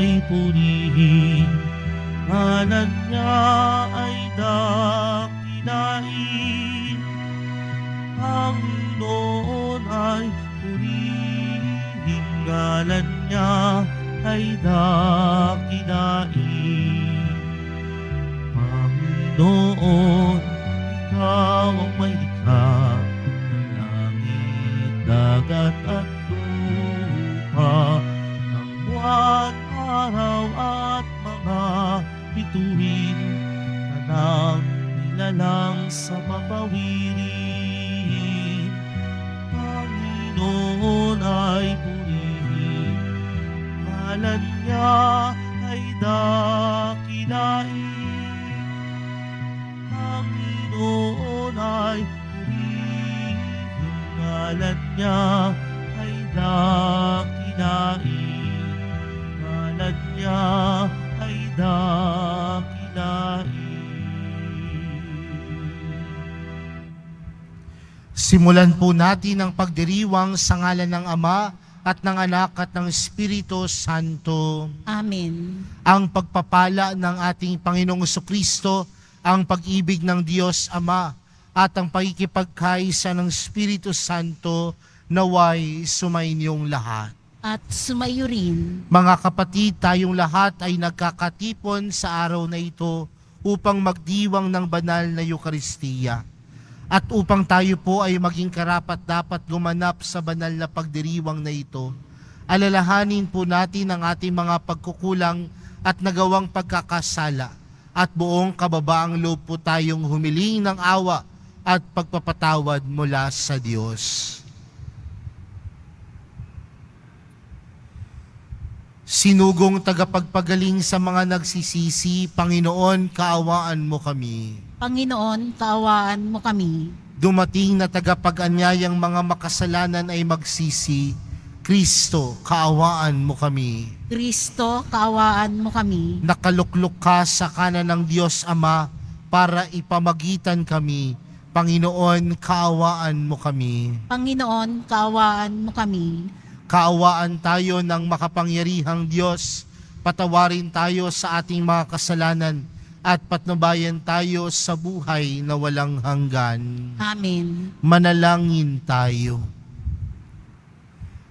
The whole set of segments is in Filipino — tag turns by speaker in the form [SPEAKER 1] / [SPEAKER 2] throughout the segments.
[SPEAKER 1] ay purihin, ngalan niya ay dakilain. Panginoon ay purihin, ngalan niya ay dakilain. Panginoon, ikaw ang may likha ng langit, dagat at lupa, ng buwan, araw at mga bituin, tanang nilalang sa papawirin. Panginoon ay purihin, ngalan niya ay dakilain. Panginoon ay purihin, ngalan niya ay dakilain. Ngalan niya ay dakilain.
[SPEAKER 2] Simulan po natin ang pagdiriwang sa ngalan ng Ama at ng Anak at ng Espiritu Santo.
[SPEAKER 3] Amen.
[SPEAKER 2] Ang pagpapala ng ating Panginoong Jesucristo, ang pag-ibig ng Diyos Ama at ang pakikipagkaisa ng Espiritu Santo naway sumainyong lahat.
[SPEAKER 3] At sumayo rin.
[SPEAKER 2] Mga kapatid, tayong lahat ay nagkakatipon sa araw na ito upang magdiwang ng banal na Eukaristiya. At upang tayo po ay maging karapat-dapat gumanap sa banal na pagdiriwang na ito, alalahanin po natin ang ating mga pagkukulang at nagawang pagkakasala, at buong kababaang loob po tayong humiling ng awa at pagpapatawad mula sa Diyos. Sinugong tagapagpagaling sa mga nagsisisi, Panginoon, kaawaan mo kami.
[SPEAKER 3] Panginoon, kaawaan mo kami.
[SPEAKER 2] Dumating na tagapag-anyayang mga makasalanan ay magsisi, Kristo, kaawaan mo kami.
[SPEAKER 3] Kristo, kaawaan mo kami.
[SPEAKER 2] Nakaluklok ka sa kanan ng Diyos Ama para ipamagitan kami. Panginoon, kaawaan mo kami.
[SPEAKER 3] Panginoon, kaawaan mo kami.
[SPEAKER 2] Kaawaan tayo ng makapangyarihang Diyos. Patawarin tayo sa ating mga kasalanan at patnubayan tayo sa buhay na walang hanggan.
[SPEAKER 3] Amen.
[SPEAKER 2] Manalangin tayo.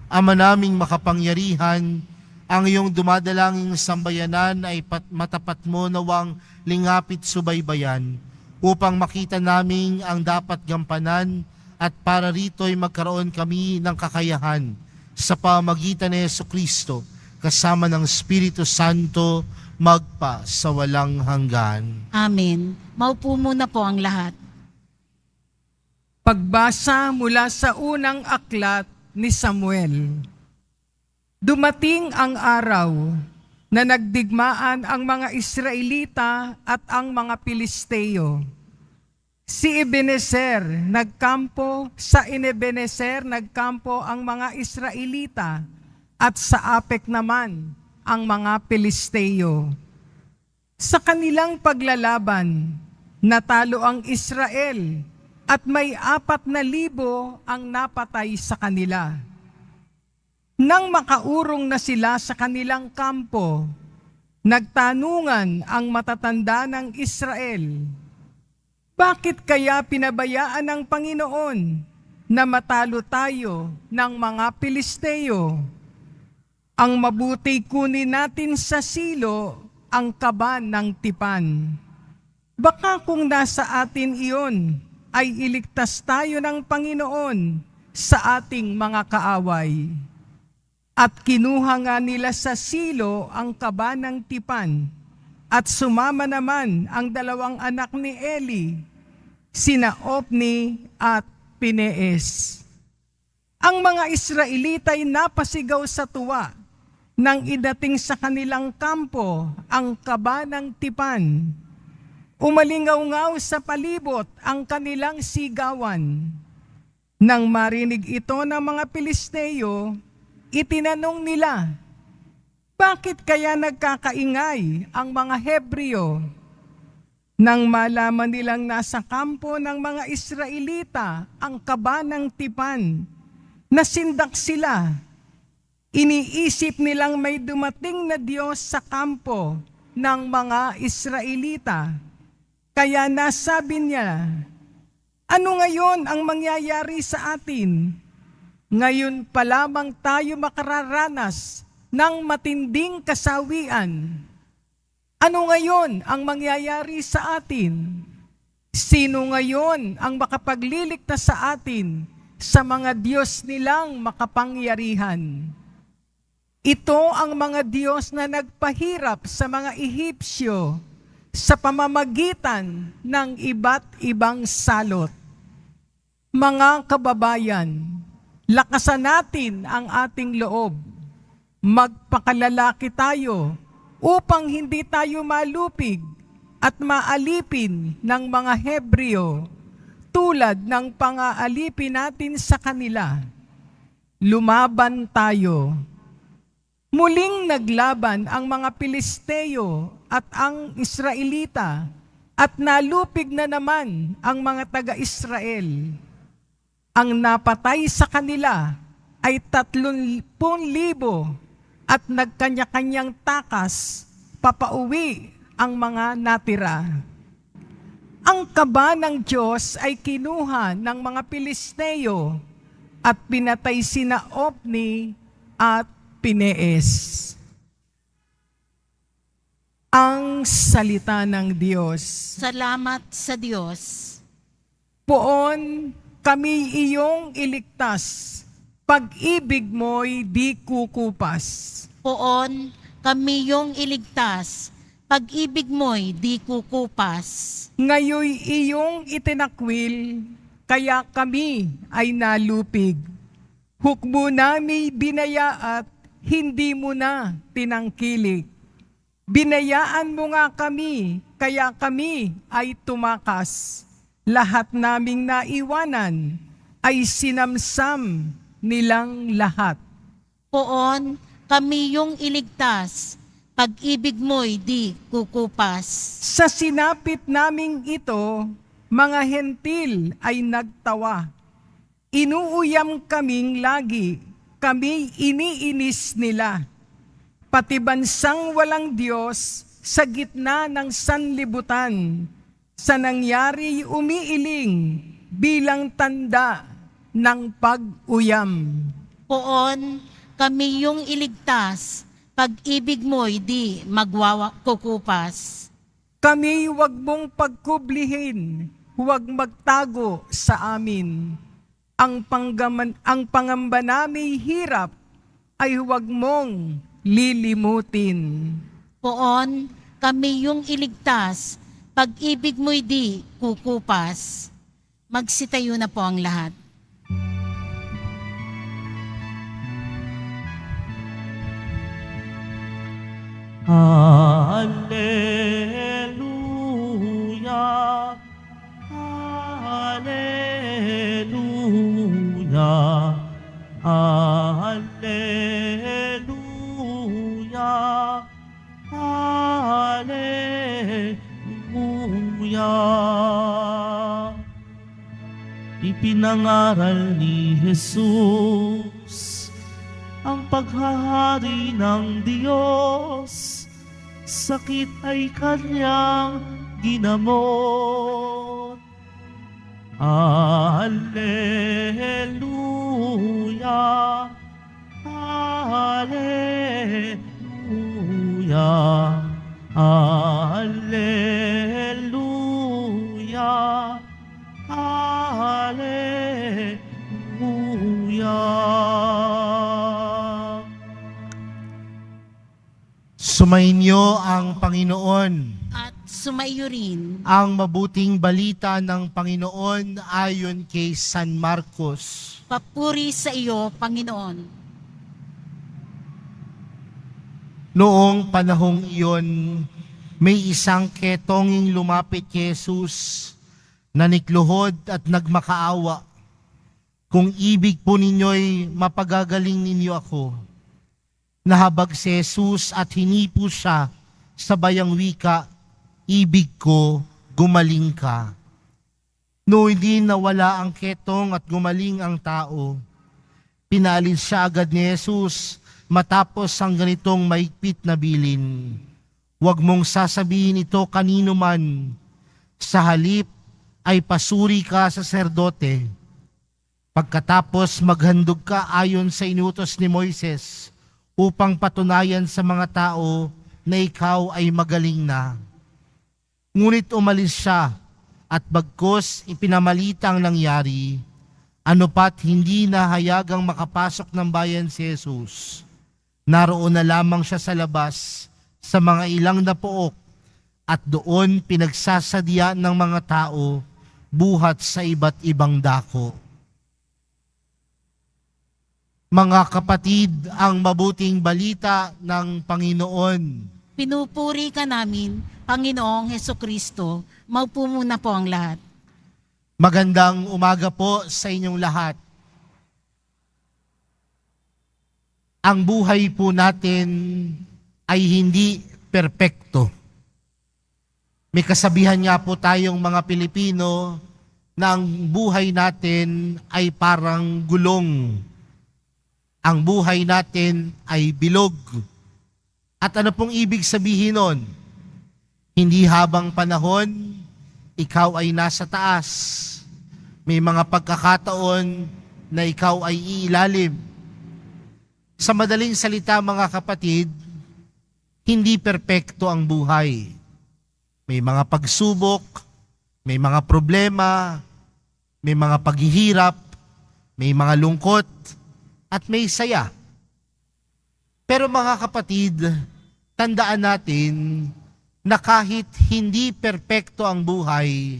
[SPEAKER 2] Ama naming makapangyarihan, ang iyong dumadalangin sambayanan ay matapat mo nawang lingapit subaybayan upang makita naming ang dapat gampanan at para rito ay magkaroon kami ng kakayahan sa pamagitan ni Jesucristo kasama ng Espiritu Santo magpa sa walang hanggan.
[SPEAKER 3] Amen. Maupo muna po ang lahat.
[SPEAKER 4] Pagbasa mula sa unang aklat ni Samuel. Dumating ang araw na nagdigmaan ang mga Israelita at ang mga Pilisteo. Sa Ebenezer nagkampo ang mga Israelita at sa Apek naman ang mga Pilisteo. Sa kanilang paglalaban, natalo ang Israel at may 4,000 ang napatay sa kanila. Nang makaurong na sila sa kanilang kampo, nagtanungan ang matatanda ng Israel, bakit kaya pinabayaan ng Panginoon na matalo tayo ng mga Pilisteo? Ang mabuti kunin natin sa silo ang kaban ng tipan. Baka kung nasa atin iyon, ay iligtas tayo ng Panginoon sa ating mga kaaway. At kinuha nga nila sa silo ang kaban ng tipan, at sumama naman ang 2 anak ni Eli, sina Ofni at Pinees. Ang mga Israelita ay napasigaw sa tuwa nang idating sa kanilang kampo ang kaban ng tipan. Umalingaw-ngaw sa palibot ang kanilang sigawan. Nang marinig ito ng mga Pilisteo, itinanong nila, bakit kaya nagkakaingay ang mga Hebreo? Nang malaman nilang nasa kampo ng mga Israelita ang kaban ng tipan, nasindak sila. Iniisip nilang may dumating na Diyos sa kampo ng mga Israelita. Kaya nasabi niya, ano ngayon ang mangyayari sa atin? Ngayon pa lamang tayo makararanas ng matinding kasawian. Ano ngayon ang mangyayari sa atin? Sino ngayon ang makapagliligtas sa atin sa mga Diyos nilang makapangyarihan? Ito ang mga Diyos na nagpahirap sa mga Ehipsyo sa pamamagitan ng iba't ibang salot. Mga kababayan, lakasan natin ang ating loob. Magpakalalaki tayo upang hindi tayo malupig at maalipin ng mga Hebreo tulad ng pang-aalipin natin sa kanila. Lumaban tayo. Muling naglaban ang mga Pilisteo at ang Israelita at nalupig na naman ang mga taga-Israel. Ang napatay sa kanila ay 30,000 at nagkanya-kanyang takas papauwi ang mga natira. Ang kaba ng Diyos ay kinuha ng mga Pilisteo at pinatay sina Ofni at Pinees. Ang salita ng Diyos.
[SPEAKER 3] Salamat sa Diyos.
[SPEAKER 4] Poon kami iyong iligtas, pag-ibig mo'y di kukupas.
[SPEAKER 3] Poon kami yung iligtas, pag-ibig mo'y di kukupas.
[SPEAKER 4] Ngayoy iyong itinakwil, kaya kami ay nalupig. Hukbo nami binaya at hindi mo na tinangkilik. Binayaan mo nga kami, kaya kami ay tumakas. Lahat naming naiwanan ay sinamsam nilang lahat.
[SPEAKER 3] Poon kami yung iligtas, pag-ibig mo'y di kukupas.
[SPEAKER 4] Sa sinapit naming ito, mga hentil ay nagtawa. Inuuyam kaming lagi, kami iniinis nila. Pati bansang walang Diyos sa gitna ng sanlibutan, sa nangyari umiiling bilang tanda ng pag-uyam.
[SPEAKER 3] Poon kami yung iligtas, pag-ibig mo'y di kukupas.
[SPEAKER 4] Kami huwag mong pagkublihin, huwag magtago sa amin. Ang pangamba naming hirap ay huwag mong lilimutin.
[SPEAKER 3] Poon kami yung iligtas, pag-ibig mo'y di kukupas. Magsitayo na po ang lahat.
[SPEAKER 1] Hallelujah, Hallelujah, Hallelujah, Hallelujah. Ipinangaral ni Jesus ang paghahari ng Diyos, sakit ay kanyang ginamot. Hallelujah, Hallelujah, Hallelujah, Hallelujah.
[SPEAKER 2] Sumainyo ang Panginoon.
[SPEAKER 3] At sumaiyo rin.
[SPEAKER 2] Ang mabuting balita ng Panginoon ayon kay San Marcos.
[SPEAKER 3] Papuri sa iyo, Panginoon.
[SPEAKER 2] Noong panahong iyon, may isang ketonging lumapit kay Jesus, nanikluhod at nagmakaawa. Kung ibig po ninyo'y mapagagaling ninyo ako. Nahabag si Jesus at hinipo siya sa bayang wika, ibig ko, gumaling ka. No hindi nawala ang ketong at gumaling ang tao, pinalis siya agad ni Jesus, matapos ang ganitong maigpit na bilin. Huwag mong sasabihin ito kanino man. Sa halip ay pasuri ka sa saserdote. Pagkatapos maghandog ka ayon sa inutos ni Moises upang patunayan sa mga tao na ikaw ay magaling na. Ngunit umalis siya at bagkos ipinamalita ang nangyari, ano pat hindi na hayagang makapasok ng bayan si Jesus. Naroon na lamang siya sa labas sa mga ilang na pook at doon pinagsasadya ng mga tao buhat sa iba't ibang dako. Mga kapatid, ang mabuting balita ng Panginoon.
[SPEAKER 3] Pinupuri ka namin, Panginoong Hesukristo. Maupo muna po ang lahat.
[SPEAKER 2] Magandang umaga po sa inyong lahat. Ang buhay po natin ay hindi perpekto. May kasabihan nga po tayong mga Pilipino na ang buhay natin ay parang gulong. Ang buhay natin ay bilog. At ano pong ibig sabihin nun? Hindi habang panahon, ikaw ay nasa taas. May mga pagkakataon na ikaw ay iilalim. Sa madaling salita mga kapatid, hindi perpekto ang buhay. May mga pagsubok, may mga problema, may mga paghihirap, may mga lungkot, at may saya. Pero mga kapatid, tandaan natin na kahit hindi perpekto ang buhay,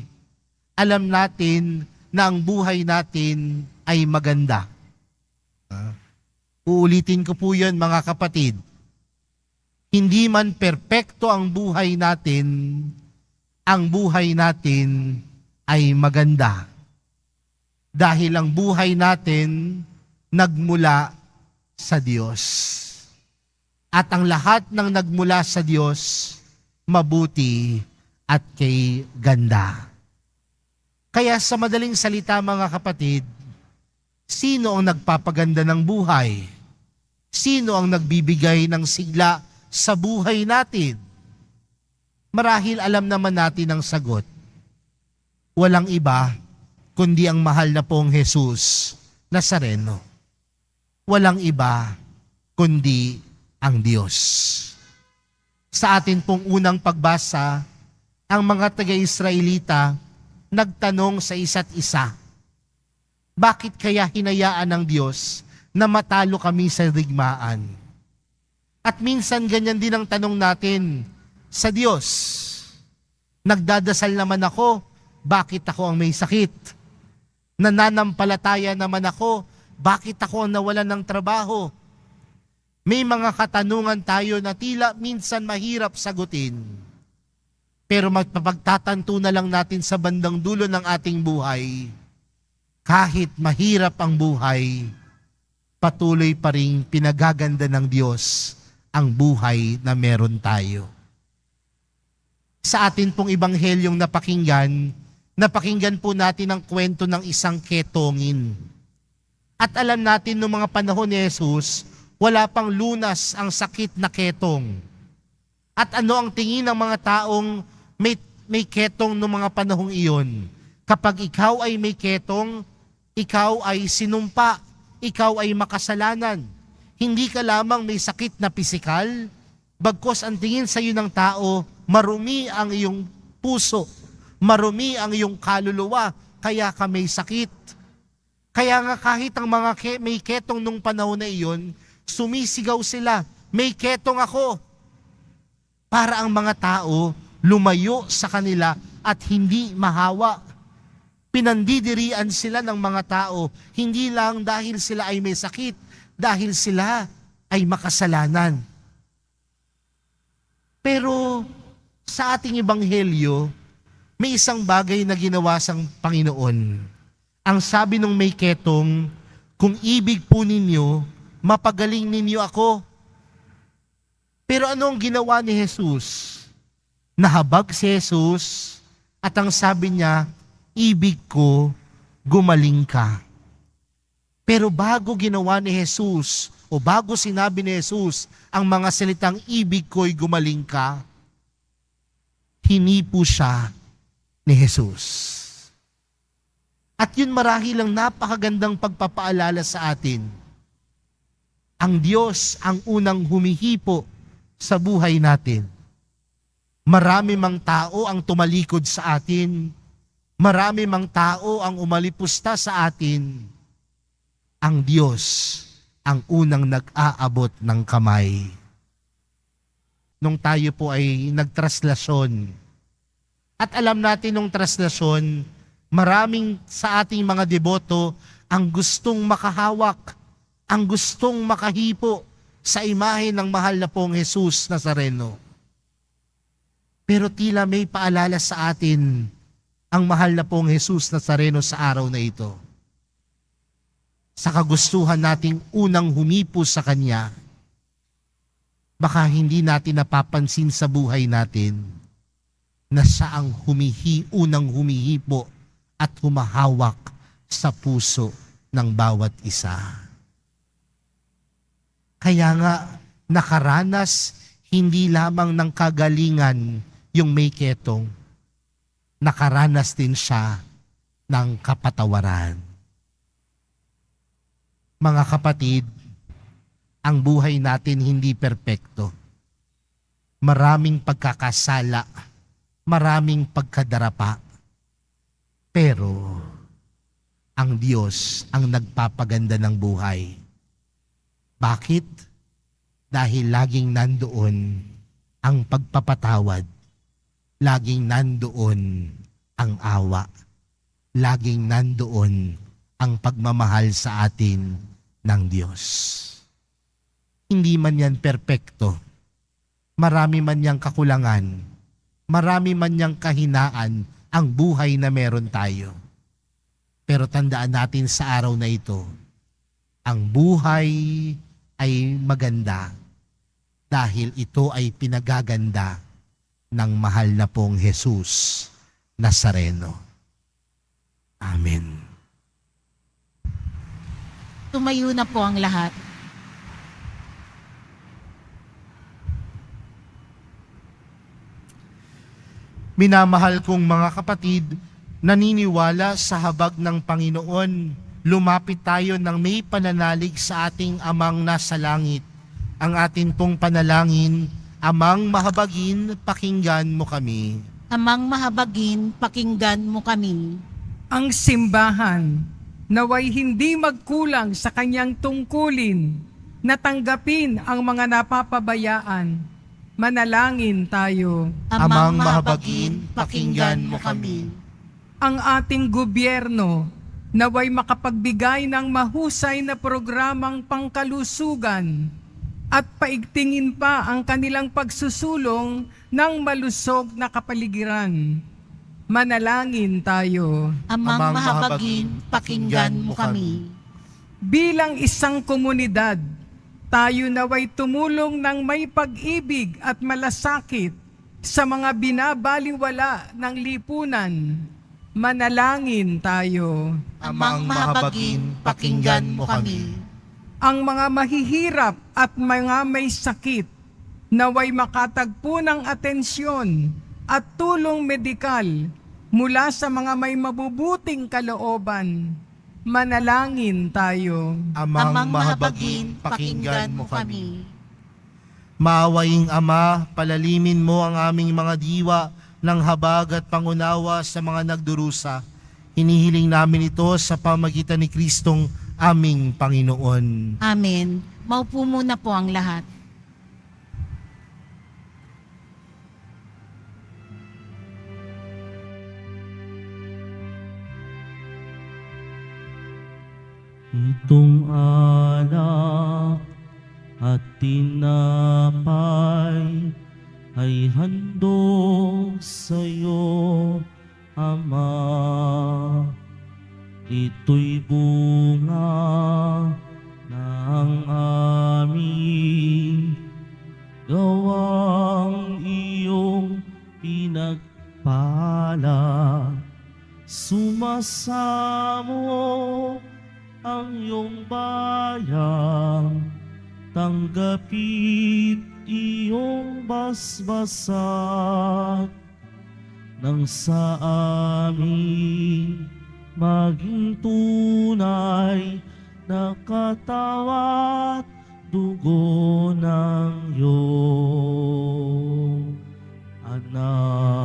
[SPEAKER 2] alam natin na ang buhay natin ay maganda. Uulitin ko po yun mga kapatid. Hindi man perpekto ang buhay natin ay maganda. Dahil ang buhay natin nagmula sa Diyos. At ang lahat ng nagmula sa Diyos, mabuti at kay ganda. Kaya sa madaling salita mga kapatid, sino ang nagpapaganda ng buhay? Sino ang nagbibigay ng sigla sa buhay natin? Marahil alam naman natin ang sagot. Walang iba kundi ang mahal na pong Jesus Nazareno. Walang iba kundi ang Diyos. Sa atin pong unang pagbasa, ang mga taga-Israelita nagtanong sa isa't isa, bakit kaya hinayaan ng Diyos na matalo kami sa digmaan? At minsan ganyan din ang tanong natin sa Diyos. Nagdadasal naman ako, bakit ako ang may sakit? Nananampalataya naman ako, bakit ako ang nawalan ng trabaho? May mga katanungan tayo na tila minsan mahirap sagutin. Pero magpapagtatanto na lang natin sa bandang dulo ng ating buhay, kahit mahirap ang buhay, patuloy pa ring pinagaganda ng Diyos ang buhay na meron tayo. Sa atin pong ibanghelyong napakinggan po natin ang kwento ng isang ketongin. At alam natin noong mga panahon ni Jesus, wala pang lunas ang sakit na ketong. At ano ang tingin ng mga taong may ketong noong mga panahong iyon? Kapag ikaw ay may ketong, ikaw ay sinumpa, ikaw ay makasalanan. Hindi ka lamang may sakit na pisikal, bagkos ang tingin sa iyo ng tao, marumi ang iyong puso, marumi ang iyong kaluluwa, kaya ka may sakit. Kaya nga kahit ang mga may ketong nung panahon na iyon, sumisigaw sila, may ketong ako. Para ang mga tao lumayo sa kanila at hindi mahawa. Pinandidirian sila ng mga tao, hindi lang dahil sila ay may sakit, dahil sila ay makasalanan. Pero sa ating ebanghelyo, may isang bagay na ginawa sang Panginoon. Ang sabi nung may ketong, kung ibig po ninyo, mapagaling ninyo ako. Pero ano ang ginawa ni Jesus? Nahabag si Jesus at ang sabi niya, ibig ko, gumaling ka. Pero bago ginawa ni Jesus o bago sinabi ni Jesus ang mga salitang ibig ko'y gumaling ka, hinipo siya ni Jesus. At yun marahil ang napakagandang pagpapaalala sa atin. Ang Diyos ang unang humihipo sa buhay natin. Marami mang tao ang tumalikod sa atin. Marami mang tao ang umalipusta sa atin. Ang Diyos ang unang nag-aabot ng kamay. Nung tayo po ay nagtraslasyon, at alam natin nung traslasyon, maraming sa ating mga deboto ang gustong makahawak, ang gustong makahipo sa imahe ng mahal na pong Jesus Nazareno. Pero tila may paalala sa atin ang mahal na pong Jesus Nazareno sa araw na ito. Sa kagustuhan nating unang humipo sa Kanya, baka hindi natin napapansin sa buhay natin na siya ang unang humihipo at humahawak sa puso ng bawat isa. Kaya nga, nakaranas hindi lamang ng kagalingan yung may ketong, nakaranas din siya ng kapatawaran. Mga kapatid, ang buhay natin hindi perpekto. Maraming pagkakasala, maraming pagkadarapa. Pero, ang Diyos ang nagpapaganda ng buhay. Bakit? Dahil laging nandoon ang pagpapatawad. Laging nandoon ang awa. Laging nandoon ang pagmamahal sa atin ng Diyos. Hindi man yan perpekto. Marami man yang kakulangan. Marami man yang kahinaan ang buhay na meron tayo. Pero tandaan natin sa araw na ito, ang buhay ay maganda dahil ito ay pinagaganda ng mahal na pong Jesus Nazareno. Amen.
[SPEAKER 3] Tumayo na po ang lahat.
[SPEAKER 2] Minamahal kong mga kapatid, naniniwala sa habag ng Panginoon, lumapit tayo ng may pananalig sa ating Amang nasa langit. Ang atin pong panalangin, Amang mahabagin, pakinggan mo kami.
[SPEAKER 3] Amang mahabagin, pakinggan mo kami.
[SPEAKER 4] Ang simbahan, naway hindi magkulang sa kanyang tungkulin, na tanggapin ang mga napapabayaan. Manalangin tayo.
[SPEAKER 2] Amang mahabagin, pakinggan mo kami.
[SPEAKER 4] Ang ating gobyerno, naway makapagbigay ng mahusay na programang pangkalusugan at paigtingin pa ang kanilang pagsusulong ng malusog na kapaligiran. Manalangin tayo.
[SPEAKER 3] Amang mahabagin, pakinggan mo kami.
[SPEAKER 4] Bilang isang komunidad, tayo naway tumulong ng may pag-ibig at malasakit sa mga binabaliwala ng lipunan. Manalangin tayo.
[SPEAKER 3] Amang mahabagin, pakinggan mo kami.
[SPEAKER 4] Ang mga mahihirap at mga may sakit, naway makatagpo ng atensyon at tulong medikal mula sa mga may mabubuting kalooban. Manalangin tayo.
[SPEAKER 2] Amang mahabagin, pakinggan mo kami. Maawaing Ama, palalimin mo ang aming mga diwa ng habag at pangunawa sa mga nagdurusa. Hinihiling namin ito sa pamagitan ni Kristong aming Panginoon.
[SPEAKER 3] Amen. Maupo muna po ang lahat.
[SPEAKER 1] Itong alak at tinapay ay handog sa'yo, Ama. Ito'y bunga ng aming gawang iyong pinagpala. Sumasamo ang iyong bayan tanggapit iyong basbasan nang sa amin maging tunay na katawan at dugo ng iyong anak.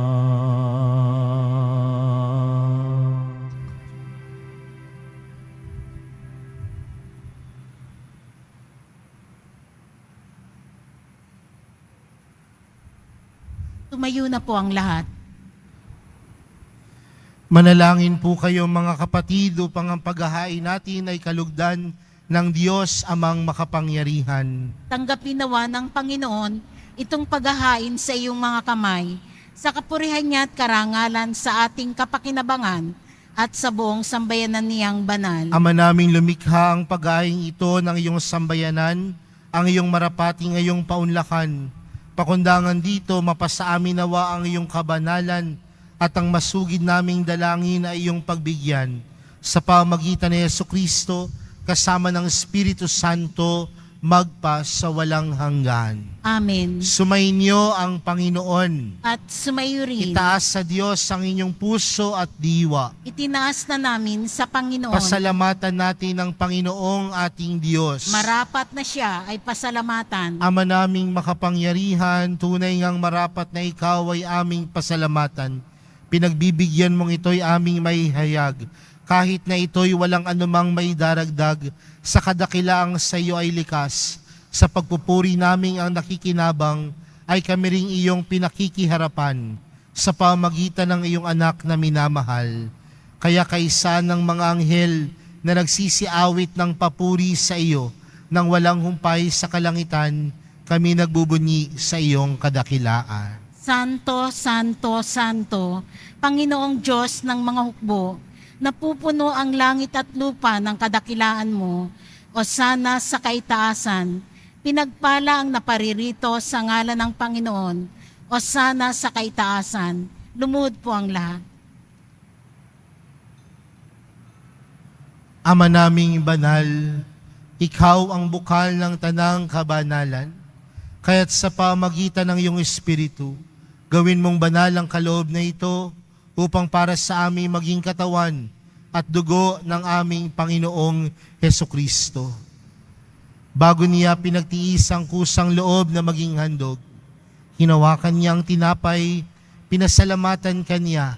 [SPEAKER 3] Tumayo na po ang lahat.
[SPEAKER 2] Manalangin po kayo mga kapatid upang ang paghahain natin ay kalugdan ng Diyos amang makapangyarihan.
[SPEAKER 3] Tanggapin nawa ng Panginoon itong paghahain sa iyong mga kamay, sa kapurihan niya at karangalan sa ating kapakinabangan at sa buong sambayanan niyang banal.
[SPEAKER 2] Ama naming lumikha ang paghahain ito ng iyong sambayanan, ang iyong marapati ngayong paunlakan. Pakundangan dito, mapasa amin nawa ang iyong kabanalan at ang masugid naming dalangin ay iyong pagbigyan. Sa pamagitan ni Jesucristo, kasama ng Espiritu Santo, magpa sa walang hanggan.
[SPEAKER 3] Amen.
[SPEAKER 2] Sumainyo ang Panginoon.
[SPEAKER 3] At sumayo rin.
[SPEAKER 2] Itaas sa Diyos ang inyong puso at diwa.
[SPEAKER 3] Itinaas na namin sa Panginoon.
[SPEAKER 2] Pasalamatan natin ang Panginoong ating Diyos.
[SPEAKER 3] Marapat na siya ay pasalamatan.
[SPEAKER 2] Ama naming makapangyarihan, tunay ngang marapat na ikaw ay aming pasalamatan. Pinagbibigyan mong ito'y aming maihayag, kahit na ito'y walang anumang may daragdag, sa kadakilaang sa iyo ay likas. Sa pagpupuri naming ang nakikinabang, ay kami ring iyong pinakikiharapan, sa pamagitan ng iyong anak na minamahal. Kaya kaisa ng mga anghel na nagsisiawit ng papuri sa iyo, nang walang humpay sa kalangitan, kami nagbubunyi sa iyong kadakilaan.
[SPEAKER 3] Santo, Santo, Santo, Panginoong Diyos ng mga hukbo, napupuno ang langit at lupa ng kadakilaan mo, o sana sa kaitaasan, pinagpala ang naparirito sa ngalan ng Panginoon, o sana sa kaitaasan, lumuhod po ang lahat.
[SPEAKER 2] Ama naming banal, ikaw ang bukal ng tanang kabanalan, kaya't sa pamagitan ng iyong Espiritu, gawin mong banal ang kaloob na ito upang para sa aming maging katawan at dugo ng aming Panginoong Hesukristo. Bago niya pinagtiis ang kusang loob na maging handog, hinawakan niya ang tinapay, pinasalamatan kanya,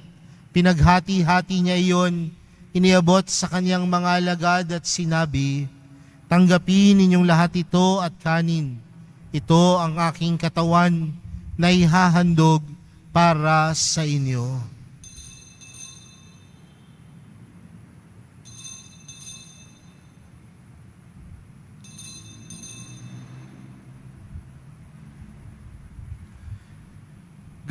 [SPEAKER 2] pinaghati-hati niya iyon, iniabot sa kanyang mga alagad at sinabi, "Tanggapin ninyong lahat ito at kanin. Ito ang aking katawan na ihahandog para sa inyo."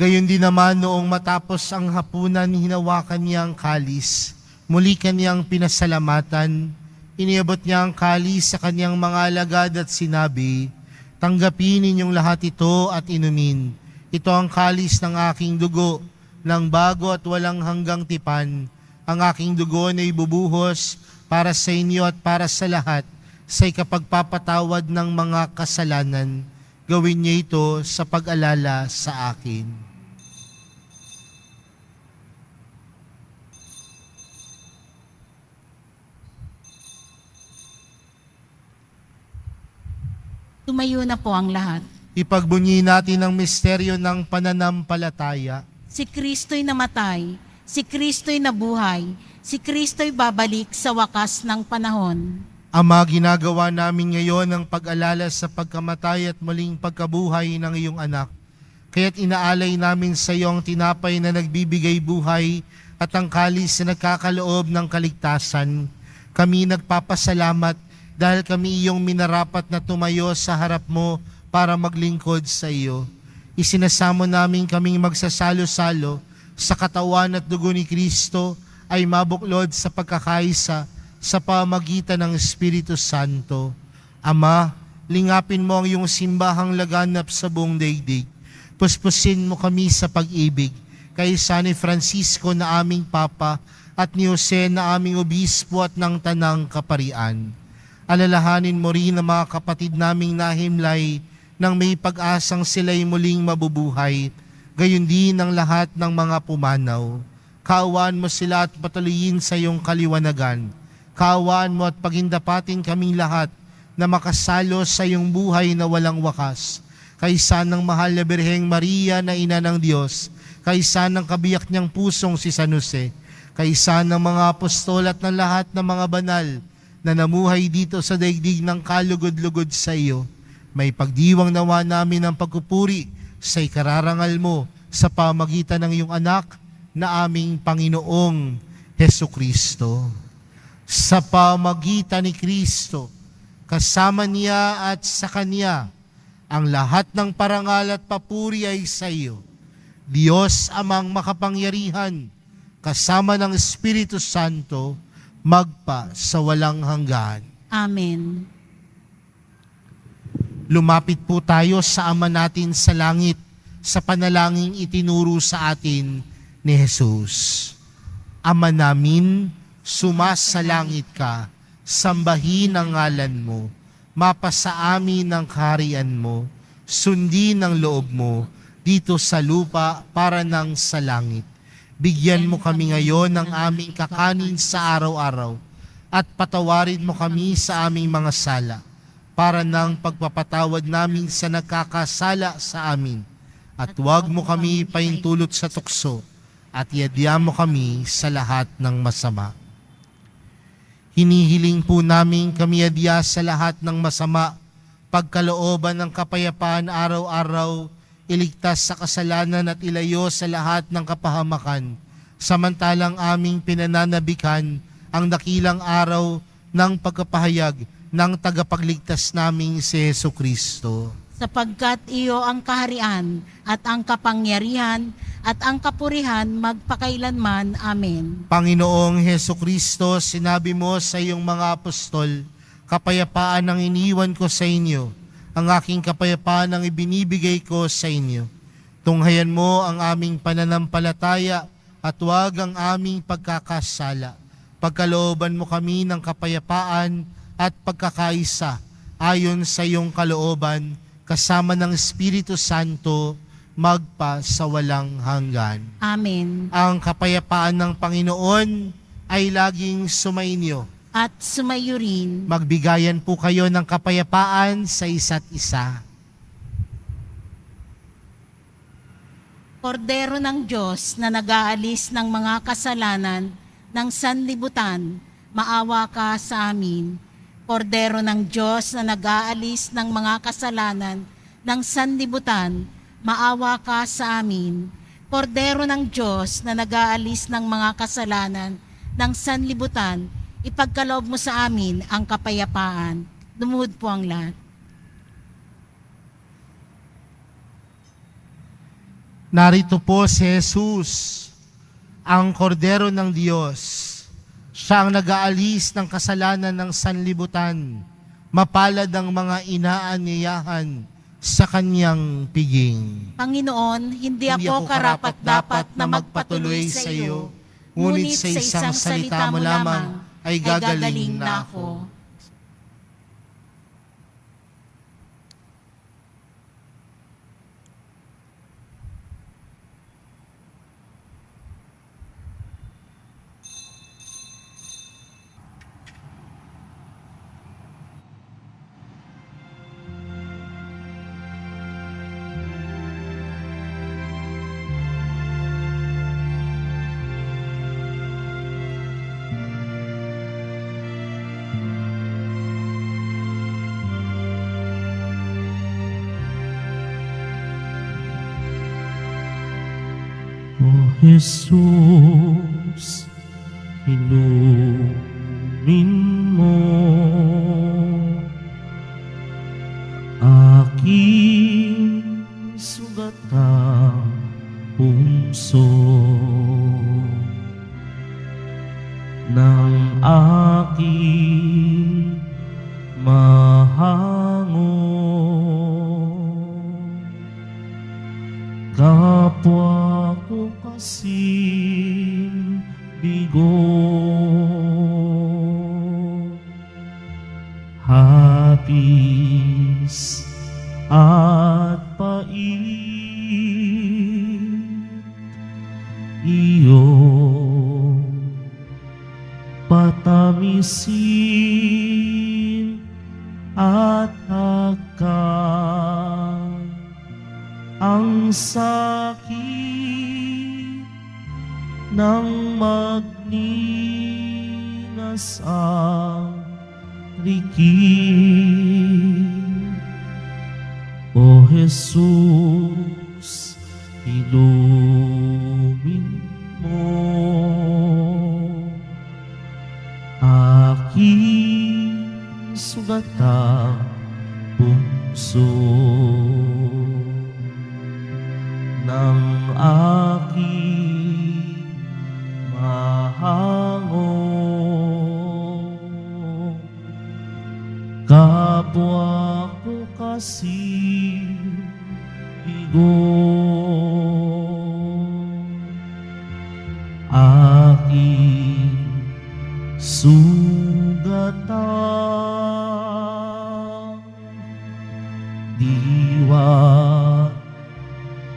[SPEAKER 2] Gayon din naman noong matapos ang hapunan, hinawakan niya ang kalis. Muli kanyang pinasalamatan. Iniabot niya ang kalis sa kanyang mga alagad at sinabi, "Tanggapin ninyong lahat ito at inumin. Ito ang kalis ng aking dugo, ng bago at walang hanggang tipan. Ang aking dugo na ibubuhos para sa inyo at para sa lahat sa ikapagpapatawad ng mga kasalanan. Gawin niyo ito sa pag-alala sa akin."
[SPEAKER 3] Tumayo na po ang lahat.
[SPEAKER 2] Ipagbunyi natin ang misteryo ng pananampalataya.
[SPEAKER 3] Si Kristo'y namatay, si Kristo'y nabuhay, si Kristo'y babalik sa wakas ng panahon.
[SPEAKER 2] Ama, ginagawa namin ngayon ang pag-alala sa pagkamatay at muling pagkabuhay ng iyong anak. Kaya't inaalay namin sa iyo ang tinapay na nagbibigay buhay at ang kalis na nagkakaloob ng kaligtasan. Kami nagpapasalamat dahil kami iyong minarapat na tumayo sa harap mo para maglingkod sa iyo. Isinasamo namin kaming magsasalo-salo sa katawan at dugo ni Kristo ay mabuklod sa pagkakaisa sa pamagitan ng Espiritu Santo. Ama, lingapin mo ang iyong simbahang laganap sa buong daigdig. Puspusin mo kami sa pag-ibig kay San Francisco na aming Papa at ni Jose na aming Obispo at ng Tanang Kaparian. Alalahanin mo rin ang mga kapatid naming nahimlay nang may pag-asang sila'y muling mabubuhay, gayon din ang lahat ng mga pumanaw. Kaawaan mo sila at patuloyin sa iyong kaliwanagan. Kaawaan mo at pagindapatin kaming lahat na makasalo sa iyong buhay na walang wakas. Kaysa ng mahal na Birheng Maria na Ina ng Diyos, kaysa ng kabiyak niyang pusong si San Jose, kaysa ng mga apostol at ng lahat ng mga banal na namuhay dito sa daigdig ng kalugod-lugod sa iyo, may pagdiwang nawa namin ang pagpupuri sa ikararangal mo sa pamagitan ng iyong anak na aming Panginoong Hesukristo. Sa pamagitan ni Kristo, kasama niya at sa Kanya, ang lahat ng parangal at papuri ay sa iyo, Diyos Amang makapangyarihan, kasama ng Espiritu Santo, magpa sa walang hanggan.
[SPEAKER 3] Amen.
[SPEAKER 2] Lumapit po tayo sa Ama natin sa langit sa panalangin itinuro sa atin ni Jesus. Ama namin, sumasalangit ka, sambahin ang ngalan mo, mapasa amin ang kaharian mo, sundin ang loob mo dito sa lupa para nang sa langit. Bigyan mo kami ngayon ng aming kakanin sa araw-araw at patawarin mo kami sa aming mga sala para nang pagpapatawad namin sa nagkakasala sa amin. At huwag mo kami paintulot sa tukso at iadya mo kami sa lahat ng masama. Hinihiling po namin kami adya sa lahat ng masama, pagkalooban ng kapayapaan araw-araw, iligtas sa kasalanan at ilayo sa lahat ng kapahamakan, samantalang aming pinananabikan ang dakilang araw ng pagkapahayag ng tagapagligtas naming si Hesukristo.
[SPEAKER 3] Sapagkat iyo ang kaharian at ang kapangyarihan at ang kapurihan magpakailanman. Amen.
[SPEAKER 2] Panginoong Hesukristo, sinabi mo sa iyong mga apostol, kapayapaan ang iniwan ko sa inyo, ang aking kapayapaan ang ibinibigay ko sa inyo. Tunghayan mo ang aming pananampalataya at huwag ang aming pagkakasala. Pagkalooban mo kami ng kapayapaan at pagkakaisa ayon sa iyong kalooban, kasama ng Espiritu Santo, magpa sa walang hanggan.
[SPEAKER 3] Amen.
[SPEAKER 2] Ang kapayapaan ng Panginoon ay laging sumainyo.
[SPEAKER 3] At sumayo rin.
[SPEAKER 2] Magbigayan po kayo ng kapayapaan sa isa't isa.
[SPEAKER 3] Kordero ng Diyos na nag-aalis ng mga kasalanan ng sanlibutan, maawa ka sa amin. Kordero ng Diyos na nag-aalis ng mga kasalanan ng sanlibutan, maawa ka sa amin. Kordero ng Diyos na nag-aalis ng mga kasalanan ng sanlibutan, ipagkaloob mo sa amin ang kapayapaan. Lumuhod po ang lahat.
[SPEAKER 2] Narito po si Jesus, ang kordero ng Diyos. Siya ang nag-aalis ng kasalanan ng sanlibutan. Mapalad ang mga inaanyayahan sa kanyang piging.
[SPEAKER 3] Panginoon, hindi ako karapat-dapat na magpatuloy sa iyo,
[SPEAKER 2] ngunit sa isang salita mo lamang ay gagaling na ako.
[SPEAKER 1] O Jesus, inumin mo aking sugatang puso ng aking mahango. Kapwa ko kasing bigo, patamisin at hagkan ang sakit ng magningas ang rikit. O Jesus, ilumin mo aking sugatang puso ng aking mahango. Kapwa ko kasi bigo, aking sugatan, diwa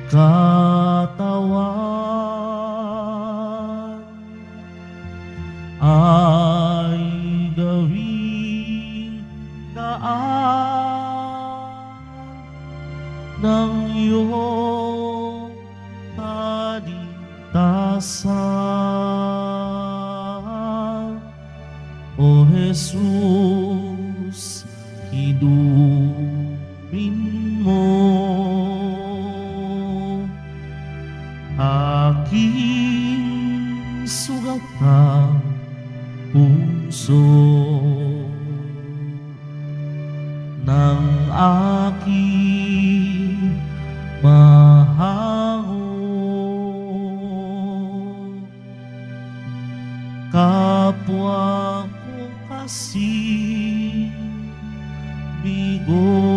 [SPEAKER 1] katawan ay gawing daan ng iyong kaligtasan. O Jesus, hidumin mo aking sugatang puso ng aking mahango. Kapwa ko kasi bigo.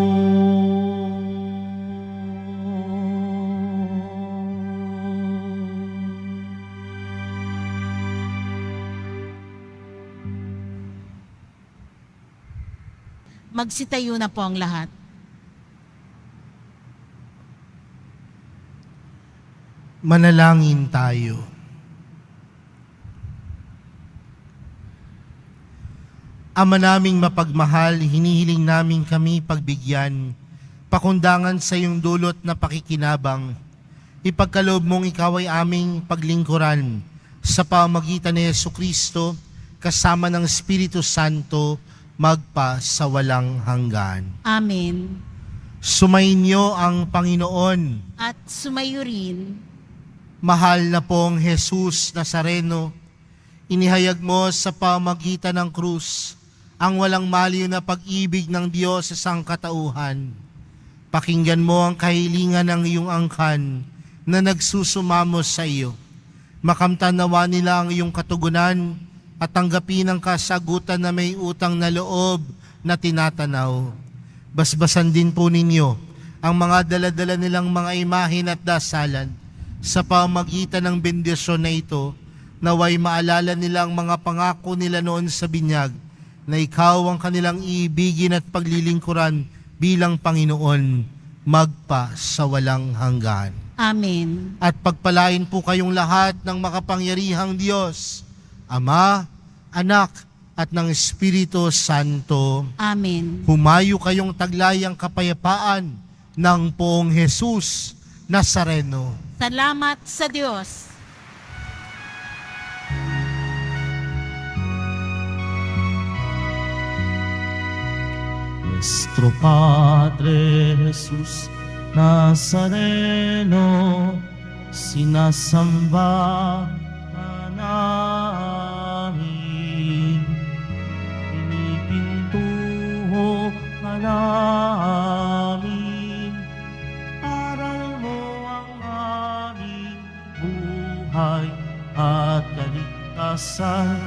[SPEAKER 3] Magsitayo na po ang lahat.
[SPEAKER 2] Manalangin tayo. Ama naming mapagmahal, hinihiling namin kami pagbigyan, pakundangan sa iyong dulot na pakikinabang. Ipagkaloob mong ikaw ay aming paglingkuran sa pamagitan ni Jesucristo kasama ng Espiritu Santo magpa sa walang hanggan.
[SPEAKER 3] Amen.
[SPEAKER 2] Sumainyo ang Panginoon.
[SPEAKER 3] At sumayo rin.
[SPEAKER 2] Mahal na pong Jesus Nazareno, inihayag mo sa pamagitan ng krus ang walang maliw na pag-ibig ng Diyos sa sangkatauhan. Pakinggan mo ang kahilingan ng iyong angkan na nagsusumamo sa iyo. Makamtan nawa nila ang iyong katugunan at tanggapin ang kasagutan na may utang na loob na tinatanaw. Basbasan din po ninyo ang mga daladala nilang mga imahin at dasalan sa pamagitan ng bendisyon na ito, naway maalala nila ang mga pangako nila noon sa binyag na ikaw ang kanilang iibigin at paglilingkuran bilang Panginoon magpa sa walang hanggan.
[SPEAKER 3] Amen.
[SPEAKER 2] At pagpalain po kayong lahat ng makapangyarihang Diyos, Ama, Anak, at ng Espiritu Santo.
[SPEAKER 3] Amen.
[SPEAKER 2] Humayo kayong taglayang kapayapaan ng Poong Jesus Nazareno.
[SPEAKER 3] Salamat sa Diyos.
[SPEAKER 1] Nuestro Padre Jesus Nazareno, sinasamba ka namin, pinipintuho ka namin, aral mo ang aming buhay at kaligtasan.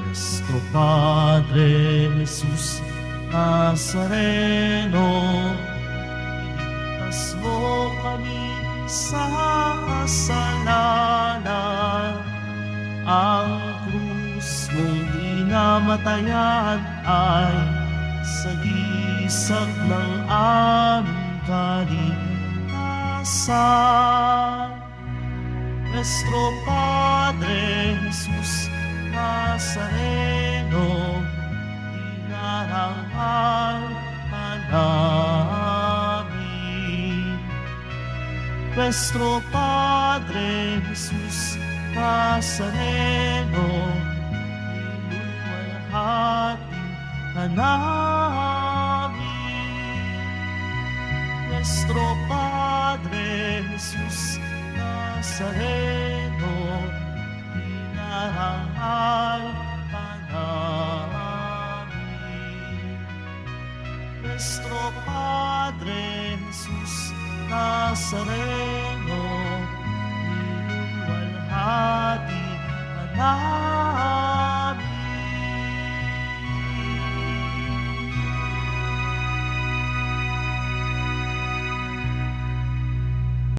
[SPEAKER 1] Nuestro Padre Jesus Nazareno, iligtas mo kami sa kasalanan. Ang krus mong dinamatayan ay sagisag ng aming kaligtasan. Nuestro Padre Jesus Nazareno, Nuestro Padre Jesus Nazareno, ilumahati ka namin. Nuestro Padre Jesus Nazareno, inarangal ka namin. Nuestro Padre Jesus Nazareno,